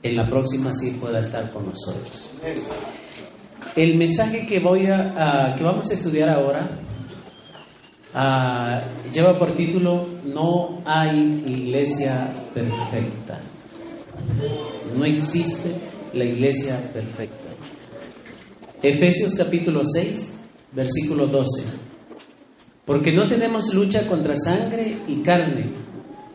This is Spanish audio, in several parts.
en la próxima sí pueda estar con nosotros. El mensaje que vamos a estudiar ahora lleva por título: No hay iglesia perfecta. No existe la iglesia perfecta. Efesios capítulo 6, versículo 12. Porque no tenemos lucha contra sangre y carne,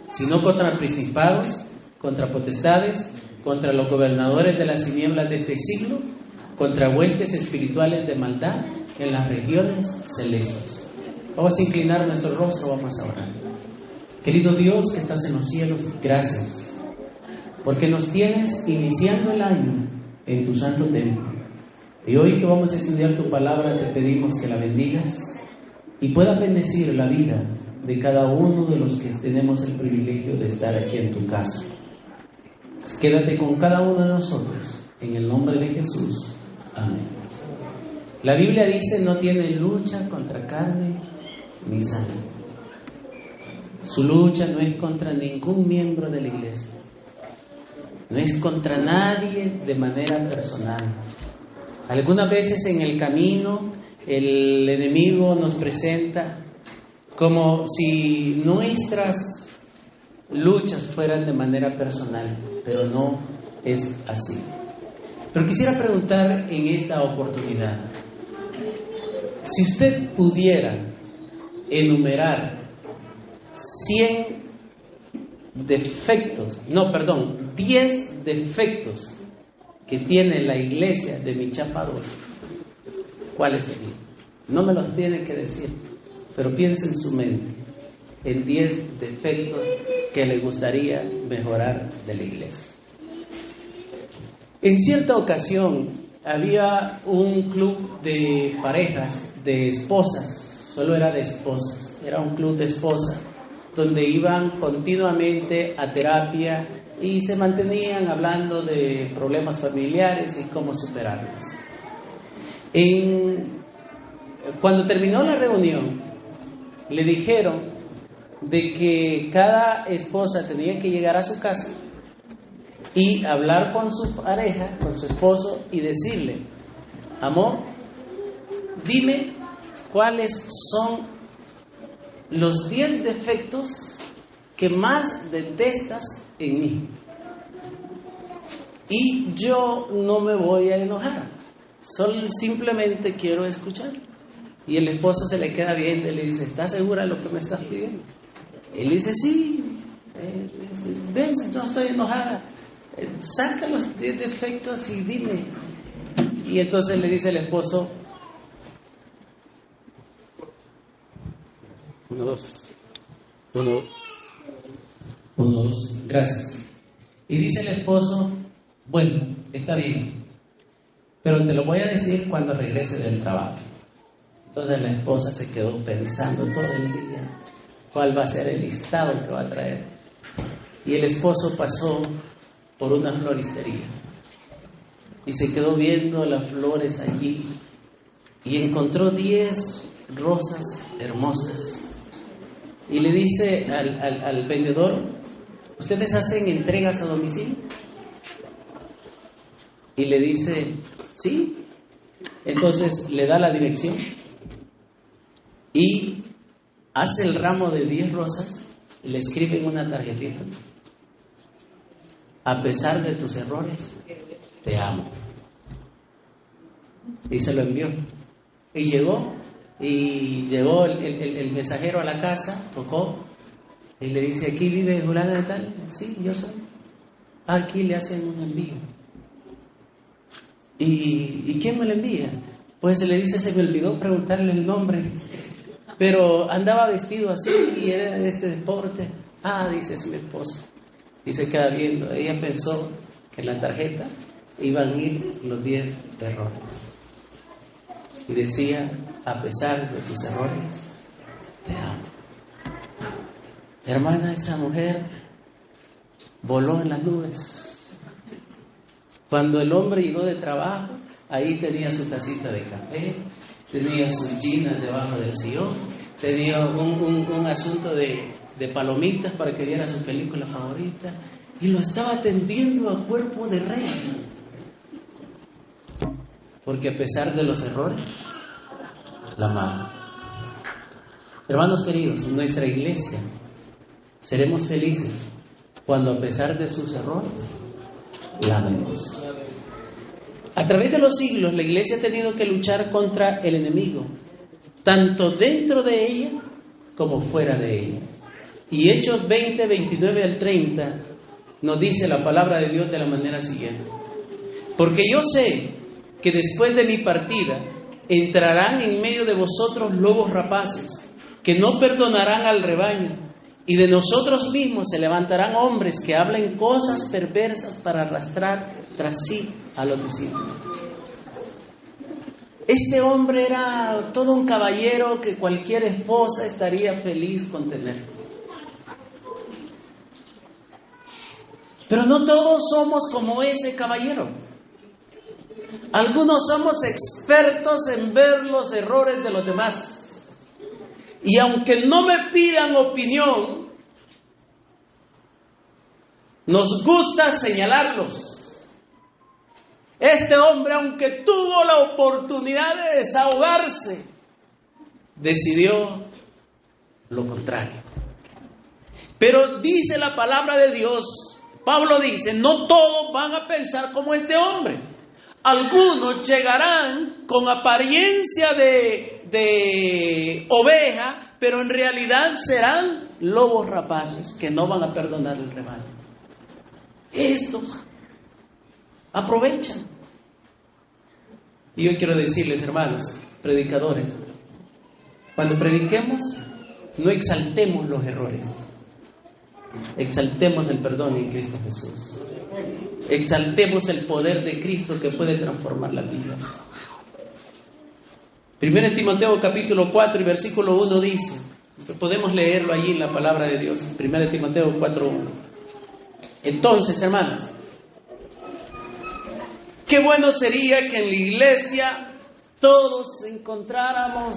sino contra principados, contra potestades, contra los gobernadores de las tinieblas de este siglo, contra huestes espirituales de maldad en las regiones celestes. Vamos a inclinar nuestro rostro, vamos a orar. Querido Dios que estás en los cielos, gracias, porque nos tienes iniciando el año en tu santo templo. Y hoy que vamos a estudiar tu palabra, te pedimos que la bendigas y puedas bendecir la vida de cada uno de los que tenemos el privilegio de estar aquí en tu casa. Quédate con cada uno de nosotros, en el nombre de Jesús. Amén. La Biblia dice: no tiene lucha contra carne ni sangre. Su lucha no es contra ningún miembro de la iglesia, no es contra nadie de manera personal. Algunas veces en el camino el enemigo nos presenta como si nuestras luchas fueran de manera personal, pero no es así. Pero quisiera preguntar en esta oportunidad, si usted pudiera enumerar 10 defectos que tiene la iglesia de Michapadula, ¿cuáles serían? No me los tiene que decir, pero piense en su mente en 10 defectos que le gustaría mejorar de la iglesia. En cierta ocasión había un club de parejas, de esposas, solo era de esposas, era un club de esposas donde iban continuamente a terapia y se mantenían hablando de problemas familiares y cómo superarlos. Cuando terminó la reunión, le dijeron de que cada esposa tenía que llegar a su casa y hablar con su pareja, con su esposo, y decirle: amor, dime cuáles son los 10 defectos que más detestas en mí. Y yo no me voy a enojar, simplemente quiero escuchar. Y el esposo se le queda viendo y le dice: ¿estás segura de lo que me estás pidiendo? Él dice: sí, ven, no estoy enojada. Saca los 10 defectos y dime. Y entonces le dice el esposo: 1, 2. 1, 2. Gracias. Y dice el esposo: bueno, está bien, pero te lo voy a decir cuando regrese del trabajo. Entonces la esposa se quedó pensando todo el día cuál va a ser el listado que va a traer. Y el esposo pasó por una floristería y se quedó viendo las flores allí y encontró 10 rosas hermosas. Y le dice al vendedor: ¿ustedes hacen entregas a domicilio? Y le dice: sí. Entonces le da la dirección y hace el ramo de 10 rosas y le escribe en una tarjetita: a pesar de tus errores, te amo. Y se lo envió. Y llegó el mensajero a la casa, tocó y le dice: ¿aquí vive fulana de tal? Sí, yo soy. Aquí le hacen un envío. ¿Y quién me lo envía? Pues se le dice: se me olvidó preguntarle el nombre, pero andaba vestido así y era de este deporte. Dice: es mi esposo. Y se queda viendo. Ella pensó que en la tarjeta iban a ir los 10 errores. Y decía: a pesar de tus errores, te amo. Hermana, esa mujer voló en las nubes. Cuando el hombre llegó de trabajo, ahí tenía su tacita de café, tenía sus jeans debajo del sillón, tenía un asunto de palomitas para que viera su película favorita, y lo estaba atendiendo a cuerpo de rey. Porque a pesar de los errores, la amaba. Hermanos queridos, en nuestra iglesia seremos felices cuando a pesar de sus errores, la amemos. A través de los siglos, la iglesia ha tenido que luchar contra el enemigo, tanto dentro de ella como fuera de ella. Y Hechos 20, 29 al 30 nos dice la palabra de Dios de la manera siguiente: porque yo sé que después de mi partida entrarán en medio de vosotros lobos rapaces, que no perdonarán al rebaño, y de nosotros mismos se levantarán hombres que hablen cosas perversas para arrastrar tras sí a los discípulos. Este hombre era todo un caballero que cualquier esposa estaría feliz con tener. Pero no todos somos como ese caballero. Algunos somos expertos en ver los errores de los demás. Y aunque no me pidan opinión, nos gusta señalarlos. Este hombre, aunque tuvo la oportunidad de desahogarse, decidió lo contrario. Pero dice la palabra de Dios, Pablo dice, no todos van a pensar como este hombre. Algunos llegarán con apariencia de oveja, pero en realidad serán lobos rapaces que no van a perdonar el rebaño. Estos aprovechan. Y yo quiero decirles, hermanos, predicadores, cuando prediquemos, no exaltemos los errores. Exaltemos el perdón en Cristo Jesús. Exaltemos el poder de Cristo que puede transformar la vida. 1 Timoteo capítulo 4 y versículo 1 dice, podemos leerlo allí en la palabra de Dios, 1 Timoteo 4:1. Entonces, hermanos, qué bueno sería que en la iglesia todos encontráramos,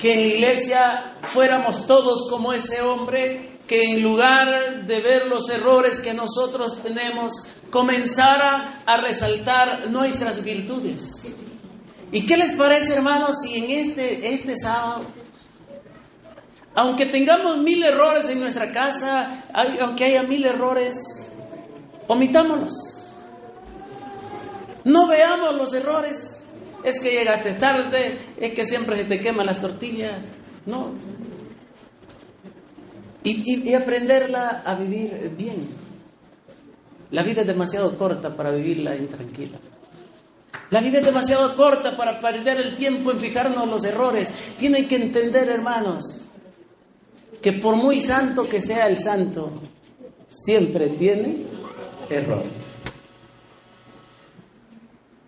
que en la iglesia fuéramos todos como ese hombre, que en lugar de ver los errores que nosotros tenemos, comenzara a resaltar nuestras virtudes. ¿Y qué les parece, hermanos, si en este sábado, aunque tengamos 1000 errores en nuestra casa, aunque haya 1000 errores, omitámonos? No veamos los errores. Es que llegaste tarde, es que siempre se te queman las tortillas. No. Y aprenderla a vivir bien. La vida es demasiado corta para vivirla intranquila. La vida es demasiado corta para perder el tiempo en fijarnos en los errores. Tienen que entender, hermanos, que por muy santo que sea el santo, siempre tiene errores.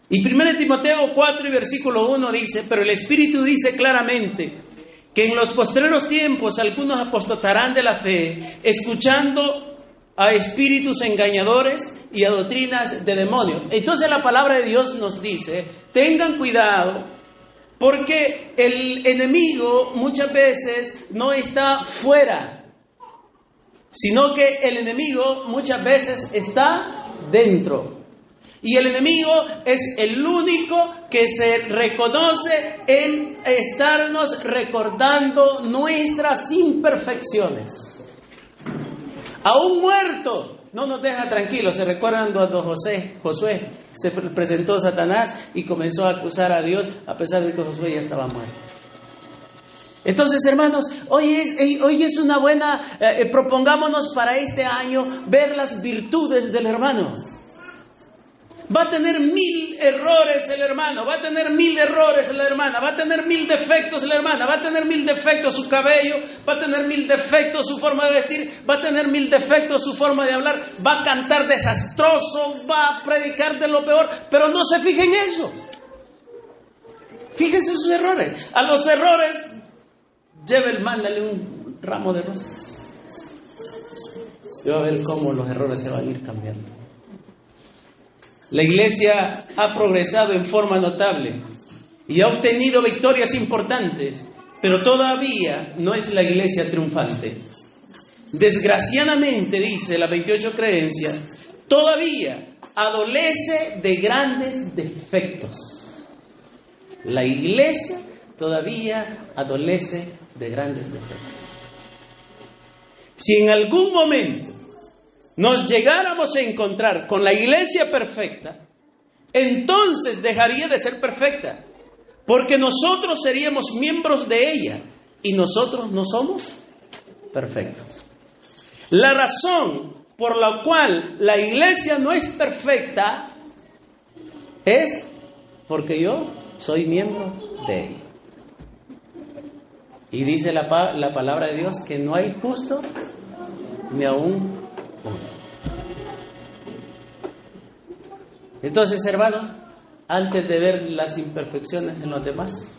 Y 1 Timoteo 4 y versículo 1 dice, pero el Espíritu dice claramente que en los postreros tiempos algunos apostatarán de la fe, escuchando a espíritus engañadores y a doctrinas de demonios. Entonces la palabra de Dios nos dice, tengan cuidado, porque el enemigo muchas veces no está fuera, sino que el enemigo muchas veces está dentro. Y el enemigo es el único que se reconoce en estarnos recordando nuestras imperfecciones. A un muerto no nos deja tranquilos. ¿Se recuerdan cuando Josué se presentó a Satanás y comenzó a acusar a Dios a pesar de que Josué ya estaba muerto? Entonces, hermanos, hoy es una buena, propongámonos para este año ver las virtudes del hermano. Va a tener 1000 errores el hermano, va a tener 1000 errores la hermana, va a tener 1000 defectos la hermana, va a tener 1000 defectos su cabello, va a tener 1000 defectos su forma de vestir, va a tener 1000 defectos su forma de hablar, va a cantar desastroso, va a predicar de lo peor, pero no se fijen en eso. Fíjense sus errores. A los errores, mándale un ramo de rosas. Y va a ver cómo los errores se van a ir cambiando. La iglesia ha progresado en forma notable y ha obtenido victorias importantes, pero todavía no es la iglesia triunfante. desgraciadamente, dice la 28 creencia, todavía adolece de grandes defectos. La iglesia todavía adolece de grandes defectos. Si en algún momento nos llegáramos a encontrar con la iglesia perfecta, entonces dejaría de ser perfecta, porque nosotros seríamos miembros de ella y nosotros no somos perfectos. La razón por la cual la iglesia no es perfecta es porque yo soy miembro de ella. Y dice la palabra de Dios que no hay justo ni aún uno. Entonces, hermanos, antes de ver las imperfecciones en los demás,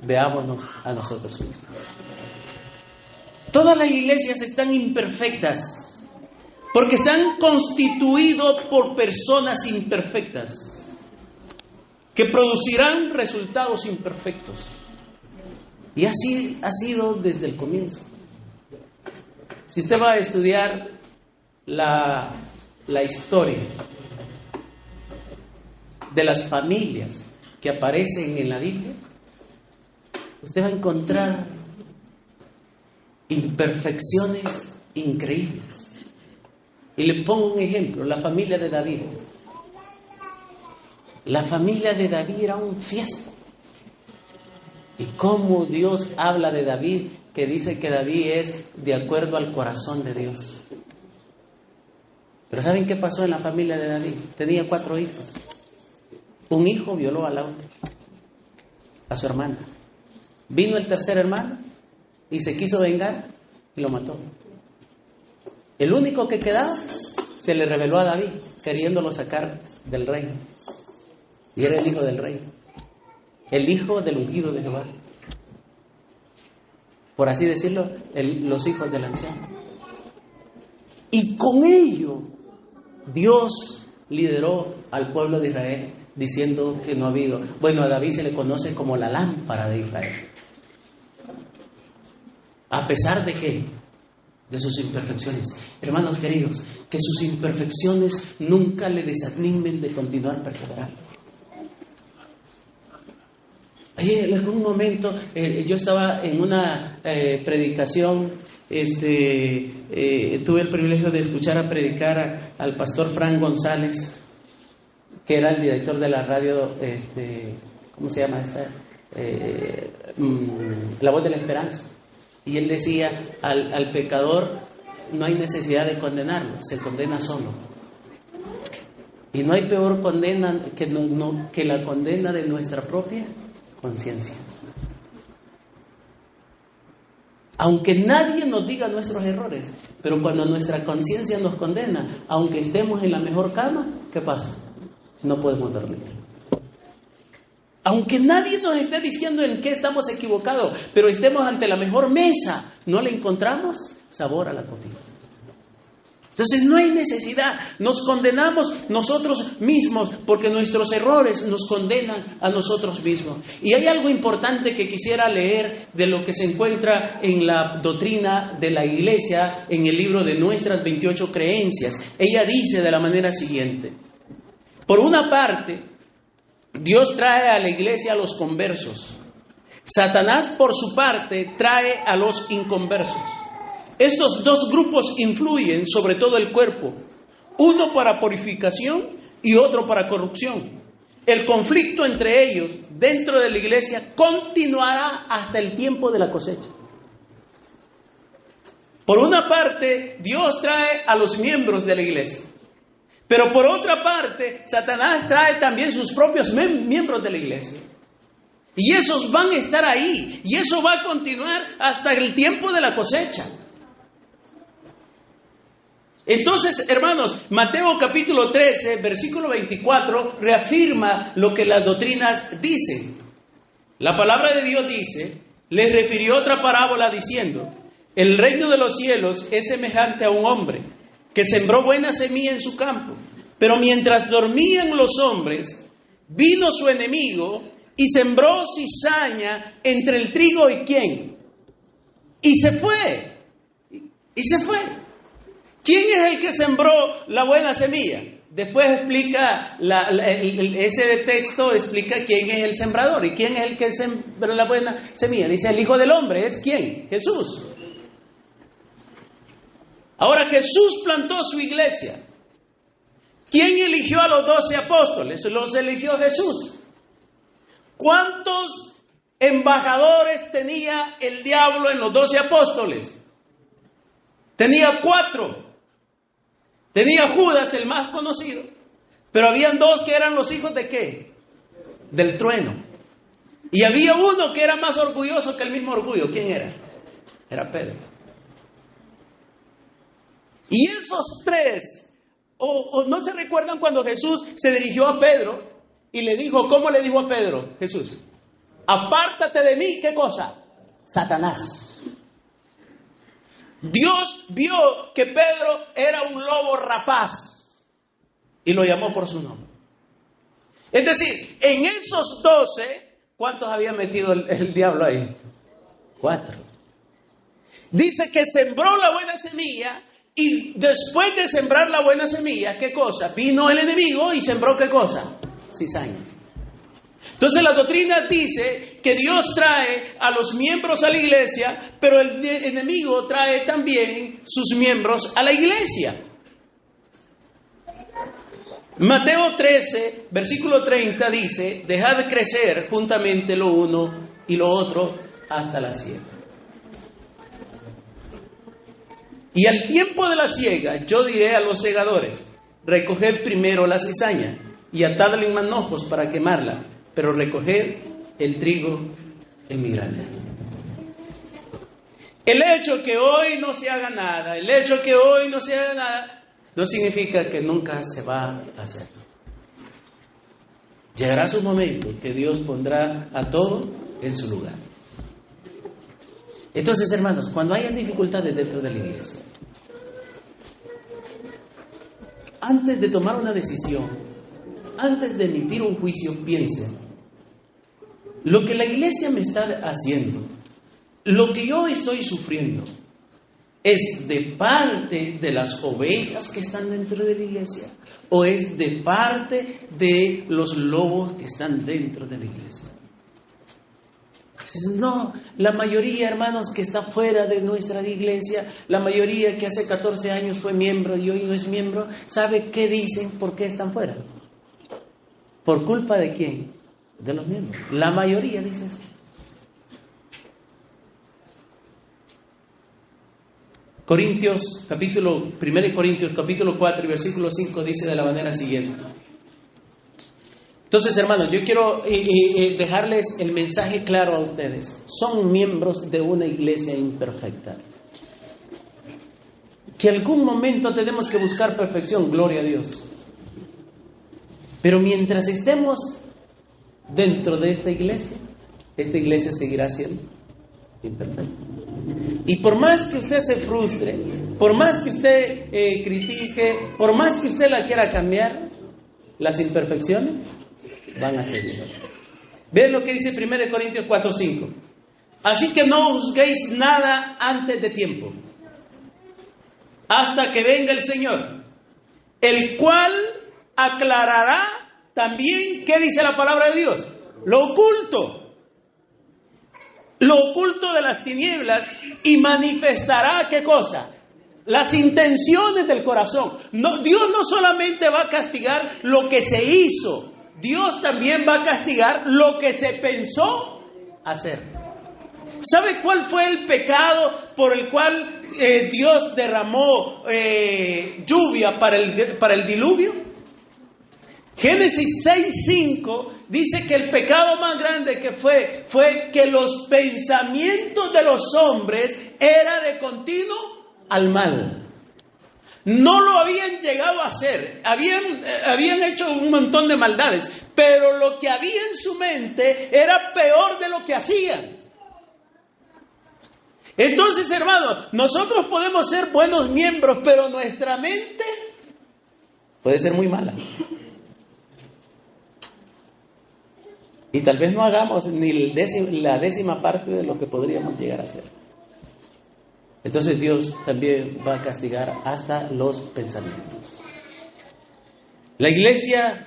veámonos a nosotros mismos. Todas las iglesias están imperfectas porque están constituidos por personas imperfectas que producirán resultados imperfectos. Y así ha sido desde el comienzo. Si usted va a estudiar la historia de las familias que aparecen en la Biblia, usted va a encontrar imperfecciones increíbles. Y le pongo un ejemplo, la familia de David. La familia de David era un fiasco. Y cómo Dios habla de David, que dice que David es de acuerdo al corazón de Dios. Pero ¿saben qué pasó en la familia de David? Tenía 4 hijos. Un hijo violó a la otra, a su hermana. Vino el tercer hermano y se quiso vengar y lo mató. El único que quedaba se le reveló a David, queriéndolo sacar del reino. Y era el hijo del rey, el hijo del ungido de Jehová. Por así decirlo, los hijos del anciano. Y con ello, Dios lideró al pueblo de Israel, diciendo que no ha habido... Bueno, a David se le conoce como la lámpara de Israel. A pesar de que, de sus imperfecciones. Hermanos queridos, que sus imperfecciones nunca le desanimen de continuar perseverando. En algún momento yo estaba en una predicación, tuve el privilegio de escuchar a predicar al pastor Frank González, que era el director de la radio, ¿cómo se llama esta? La Voz de la Esperanza. Y él decía, al pecador no hay necesidad de condenarlo, se condena solo. Y no hay peor condena que la condena de nuestra propia conciencia. Aunque nadie nos diga nuestros errores, pero cuando nuestra conciencia nos condena, aunque estemos en la mejor cama, ¿qué pasa? No podemos dormir. Aunque nadie nos esté diciendo en qué estamos equivocados, pero estemos ante la mejor mesa, no le encontramos sabor a la comida. Entonces no hay necesidad, nos condenamos nosotros mismos porque nuestros errores nos condenan a nosotros mismos. Y hay algo importante que quisiera leer de lo que se encuentra en la doctrina de la iglesia en el libro de nuestras 28 creencias. Ella dice de la manera siguiente: por una parte, Dios trae a la iglesia a los conversos. Satanás, por su parte, trae a los inconversos. Estos dos grupos influyen sobre todo el cuerpo, uno para purificación y otro para corrupción. El conflicto entre ellos dentro de la iglesia continuará hasta el tiempo de la cosecha. Por una parte, Dios trae a los miembros de la iglesia, pero por otra parte, Satanás trae también sus propios miembros de la iglesia. Y esos van a estar ahí, y eso va a continuar hasta el tiempo de la cosecha. Entonces, hermanos, Mateo capítulo 13, versículo 24, reafirma lo que las doctrinas dicen. La palabra de Dios dice, les refirió otra parábola diciendo, el reino de los cielos es semejante a un hombre que sembró buena semilla en su campo, pero mientras dormían los hombres, vino su enemigo y sembró cizaña entre el trigo y ¿quién? Y se fue. y se fue. ¿Quién es el que sembró la buena semilla? Después explica, ese texto explica quién es el sembrador y quién es el que sembró la buena semilla. Dice, el Hijo del Hombre, ¿es quién? Jesús. Ahora Jesús plantó su iglesia. ¿Quién eligió a los 12 apóstoles? Los eligió Jesús. ¿Cuántos embajadores tenía el diablo en los 12 apóstoles? Tenía 4. Tenía Judas, el más conocido. Pero habían 2 que eran los hijos de ¿qué? Del trueno. Y había uno que era más orgulloso que el mismo orgullo. ¿Quién era? Era Pedro. Y esos 3, o no se recuerdan cuando Jesús se dirigió a Pedro y le dijo, ¿cómo le dijo a Pedro Jesús? Apártate de mí, ¿qué cosa? Satanás. Dios vio que Pedro era un lobo rapaz y lo llamó por su nombre. Es decir, en esos 12, ¿cuántos había metido el diablo ahí? 4. Dice que sembró la buena semilla y después de sembrar la buena semilla, ¿qué cosa? Vino el enemigo y sembró ¿qué cosa? Cizaña. Entonces la doctrina dice que Dios trae a los miembros a la iglesia, pero el enemigo trae también sus miembros a la iglesia. Mateo 13, versículo 30 dice, dejad crecer juntamente lo uno y lo otro hasta la siega. Y al tiempo de la siega yo diré a los segadores, recoged primero la cizaña y atadla en manojos para quemarla, pero recoged el trigo en mi granero. El hecho que hoy no se haga nada, no significa que nunca se va a hacer. Llegará su momento que Dios pondrá a todo en su lugar. Entonces, hermanos, cuando hayan dificultades dentro de la iglesia, antes de tomar una decisión, antes de emitir un juicio, piensen, lo que la iglesia me está haciendo, lo que yo estoy sufriendo, ¿es de parte de las ovejas que están dentro de la iglesia? ¿O es de parte de los lobos que están dentro de la iglesia? No, la mayoría, hermanos, que está fuera de nuestra iglesia, la mayoría que hace 14 años fue miembro y hoy no es miembro, ¿sabe qué dicen? ¿Por qué están fuera? ¿Por culpa de quién? De los miembros. La mayoría dice eso. Primero Corintios capítulo 4 y versículo 5 dice de la manera siguiente. Entonces, hermanos, yo quiero dejarles el mensaje claro a ustedes. Son miembros de una iglesia imperfecta. Que algún momento tenemos que buscar perfección, gloria a Dios. Pero mientras estemos dentro de esta iglesia seguirá siendo imperfecta. Y por más que usted se frustre, por más que usted critique, por más que usted la quiera cambiar, las imperfecciones van a seguir. Vean lo que dice 1 Corintios 4:5. Así que no juzguéis nada antes de tiempo, hasta que venga el Señor, el cual aclarará también, ¿qué dice la palabra de Dios? Lo oculto de las tinieblas, y manifestará, ¿qué cosa? Las intenciones del corazón. No, Dios no solamente va a castigar lo que se hizo, Dios también va a castigar lo que se pensó hacer. ¿Sabe cuál fue el pecado por el cual Dios derramó lluvia para el diluvio? Génesis 6:5 dice que el pecado más grande que fue que los pensamientos de los hombres era de continuo al mal. No lo habían llegado a hacer, habían hecho un montón de maldades, pero lo que había en su mente era peor de lo que hacían. Entonces, hermanos, nosotros podemos ser buenos miembros, pero nuestra mente puede ser muy mala. Y tal vez no hagamos ni la décima parte de lo que podríamos llegar a hacer. entonces Dios también va a castigar hasta los pensamientos. La iglesia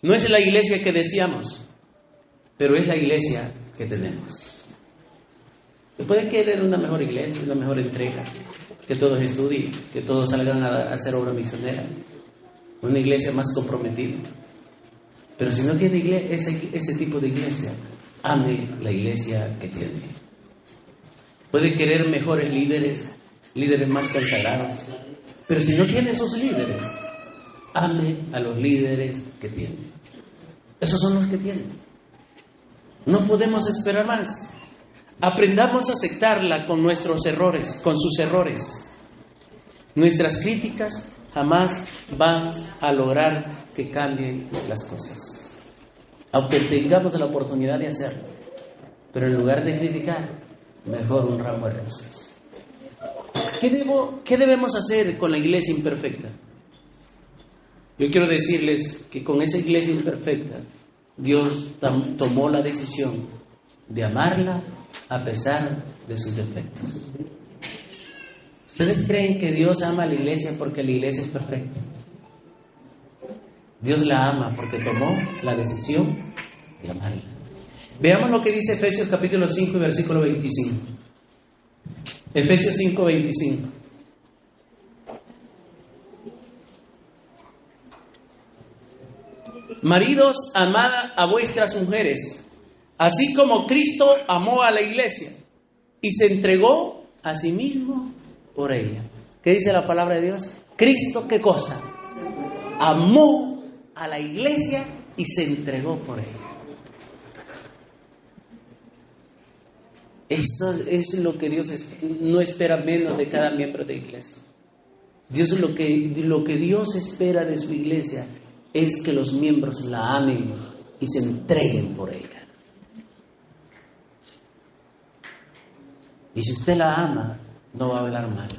no es la iglesia que deseamos, pero es la iglesia que tenemos. Se puede querer una mejor iglesia, una mejor entrega, que todos estudien, que todos salgan a hacer obra misionera, una iglesia más comprometida. Pero si no tiene ese tipo de iglesia, ame la iglesia que tiene. Puede querer mejores líderes más consagrados, pero si no tiene esos líderes, ame a los líderes que tiene. Esos son los que tienen. No podemos esperar más. Aprendamos a aceptarla con nuestros errores, con sus errores. Nuestras críticas jamás van a lograr que cambien las cosas, aunque tengamos la oportunidad de hacerlo. Pero en lugar de criticar, mejor un ramo de rosas. ¿Qué debemos hacer con la iglesia imperfecta? Yo quiero decirles que con esa iglesia imperfecta, Dios tomó la decisión de amarla a pesar de sus defectos. ¿Ustedes creen que Dios ama a la iglesia porque la iglesia es perfecta? Dios la ama porque tomó la decisión de amarla. Veamos lo que dice Efesios capítulo 5 y versículo 25. Efesios 5, 25. Maridos, amad a vuestras mujeres, así como Cristo amó a la iglesia y se entregó a sí mismo por ella. ¿Qué dice la palabra de Dios? Cristo, ¿qué cosa? Amó a la iglesia y se entregó por ella. Eso es lo que Dios no espera menos de cada miembro de la iglesia. Lo que Dios espera de su iglesia es que los miembros la amen y se entreguen por ella. Y si usted la ama, no va a hablar mal.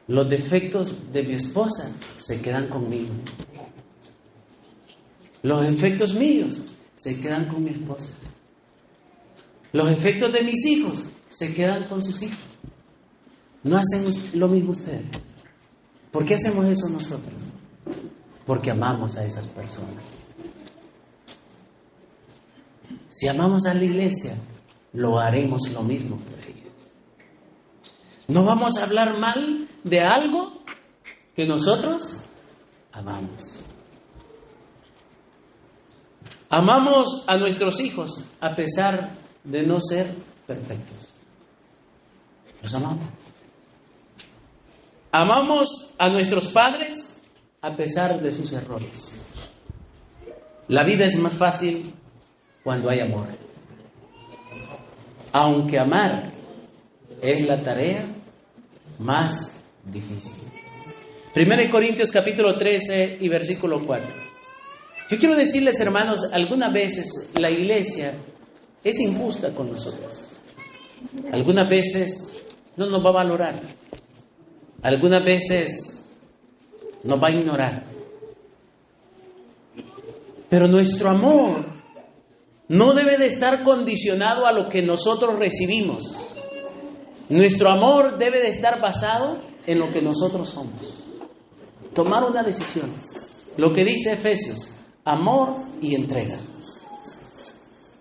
Los defectos de mi esposa se quedan conmigo. Los defectos míos se quedan con mi esposa. Los defectos de mis hijos se quedan con sus hijos. No hacen lo mismo ustedes. ¿Por qué hacemos eso nosotros? Porque amamos a esas personas. Si amamos a la iglesia, lo haremos lo mismo por ella. No vamos a hablar mal de algo que nosotros amamos. Amamos a nuestros hijos a pesar de no ser perfectos. Los amamos. Amamos a nuestros padres a pesar de sus errores. La vida es más fácil cuando hay amor. Aunque amar es la tarea más difícil. 1 Corintios capítulo 13 y versículo 4. Yo quiero decirles, hermanos, algunas veces la iglesia es injusta con nosotros. Algunas veces no nos va a valorar. Algunas veces nos va a ignorar. Pero nuestro amor no debe de estar condicionado a lo que nosotros recibimos. Nuestro amor debe de estar basado en lo que nosotros somos. Tomar una decisión. Lo que dice Efesios, amor y entrega.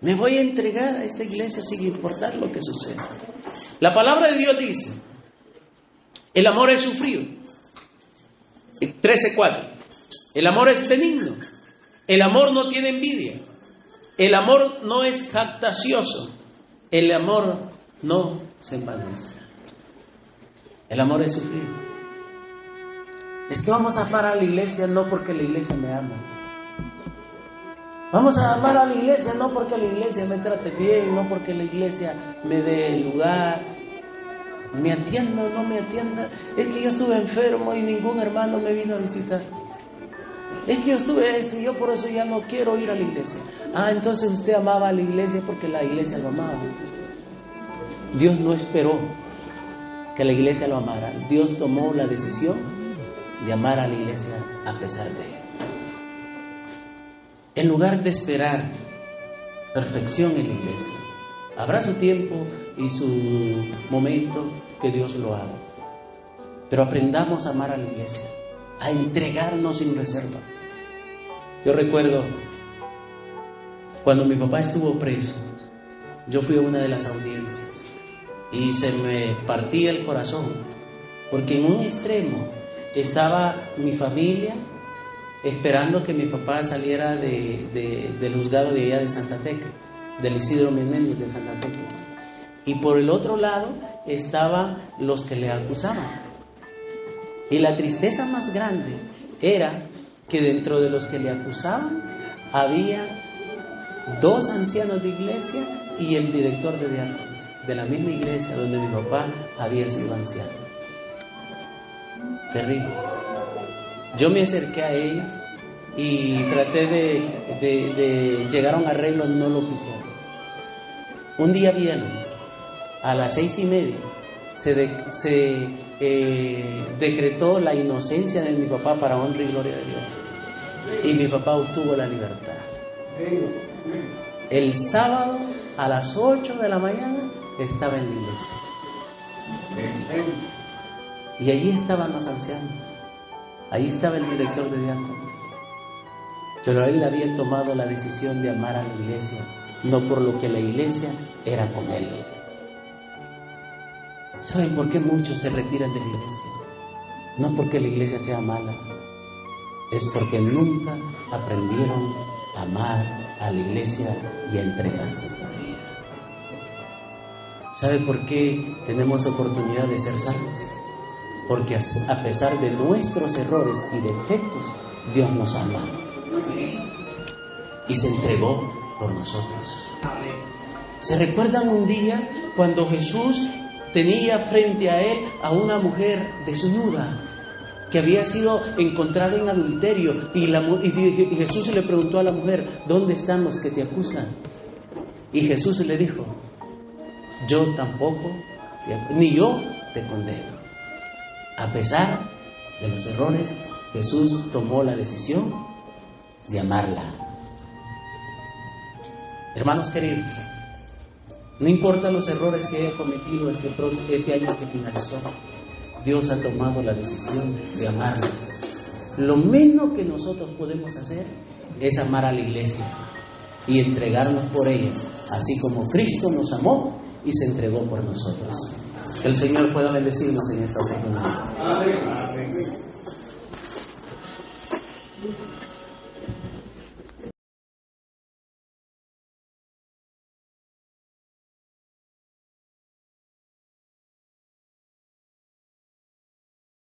Me voy a entregar a esta iglesia sin importar lo que suceda. La palabra de Dios dice, el amor es sufrido. 13:4. El amor es benigno. El amor no tiene envidia. El amor no es jactancioso. El amor no se envanece. El amor es sufrido. Es que vamos a amar a la iglesia no porque la iglesia me ama. Vamos a amar a la iglesia no porque la iglesia me trate bien, no porque la iglesia me dé lugar, me atienda o no me atienda. Es que yo estuve enfermo y ningún hermano me vino a visitar. Es que yo estuve y yo por eso ya no quiero ir a la iglesia. Entonces usted amaba a la iglesia porque la iglesia lo amaba. Dios no esperó que la iglesia lo amara. Dios tomó la decisión de amar a la iglesia a pesar de él. En lugar de esperar perfección en la iglesia, habrá su tiempo, y su momento, que Dios lo haga. Pero aprendamos a amar a la iglesia, a entregarnos sin reserva. Yo recuerdo cuando mi papá estuvo preso, yo fui a una de las audiencias y se me partía el corazón, porque en un extremo estaba mi familia esperando que mi papá saliera del juzgado de allá de Santa Tecla, del Isidro Menéndez de Santa Tecla, y por el otro lado estaban los que le acusaban. Y la tristeza más grande era que dentro de los que le acusaban había 2 ancianos de iglesia y el director de diáconos de la misma iglesia donde mi papá había sido anciano. Terrible. Yo me acerqué a ellos y traté de llegar a un arreglo, no lo quisieron. Un día viernes, a las 6:30, se decretó la inocencia de mi papá para honra y gloria de Dios. Y mi papá obtuvo la libertad. El sábado a las 8 de la mañana estaba en la iglesia. Y allí estaban los ancianos. Ahí estaba el director de diáconos. Pero él había tomado la decisión de amar a la iglesia, no por lo que la iglesia era con él. ¿Saben por qué muchos se retiran de la iglesia? No porque la iglesia sea mala, es porque nunca aprendieron a amar a la iglesia y a entregarse por ella. ¿Sabe por qué tenemos oportunidad de ser salvos? Porque a pesar de nuestros errores y defectos, Dios nos ama y se entregó por nosotros. ¿Se recuerdan un día cuando Jesús tenía frente a él a una mujer desnuda que había sido encontrada en adulterio y Jesús le preguntó a la mujer: ¿dónde están los que te acusan? Y Jesús le dijo: yo tampoco, ni yo te condeno. A pesar de los errores, Jesús tomó la decisión de amarla. Hermanos queridos, no importa los errores que haya cometido este año que finalizó, Dios ha tomado la decisión de amarla. Lo menos que nosotros podemos hacer es amar a la iglesia y entregarnos por ella, así como Cristo nos amó y se entregó por nosotros. Que el Señor pueda bendecirnos en esta oportunidad. Amén.